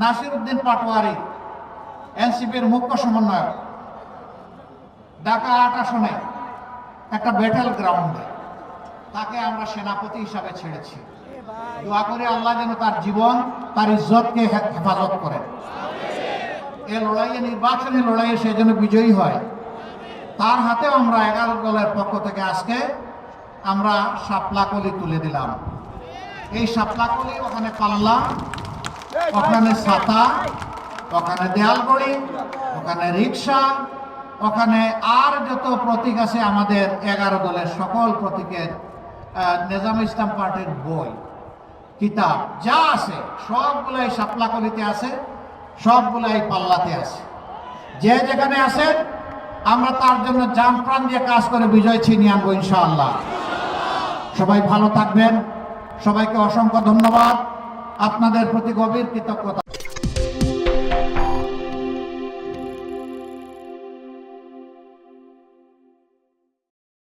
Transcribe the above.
নাসিরউদ্দিন পাটোয়ারি, এনসিপির মুখ্য সমন্বয়ক, ঢাকা ৮ আসনে একটা ব্যাটেল গ্রাউন্ডে তাকে আমরা সেনাপতি হিসাবে ছেড়েছি। দোয়া করি আল্লাহ যেন তার জীবন, তার ইজ্জতকে হেফাজত করেন। এই লড়াইয়ে, নির্বাচনী লড়াইয়ে সে যেন বিজয়ী হয়। তার হাতেও আমরা 11 দলের পক্ষ থেকে আজকে আমরা শাপলাকলি তুলে দিলাম। এই শাপলাকলি, ওখানে পাল্লা, ওখানে ছাতা, ওখানে দেয়ালগড়ি, ওখানে রিক্সা, ওখানে আর যত প্রতীক আছে আমাদের 11 দলের সকল প্রতীকের, নিজাম ইসলাম পার্টির বই, কিতাব যা আছে সবগুলাই শাপলাকলিতে আছে, সবগুলাই পাল্লাতে আছে। যে যেখানে আছেন আমরা তার জন্য জান প্রাণ দিয়ে কাজ করে বিজয় ছিনিয়ে আনবো ইনশাআল্লাহ। সবাই ভালো থাকবেন। সবাইকে অসংখ্য ধন্যবাদ। আপনাদের প্রতি গভীর কৃতজ্ঞতা।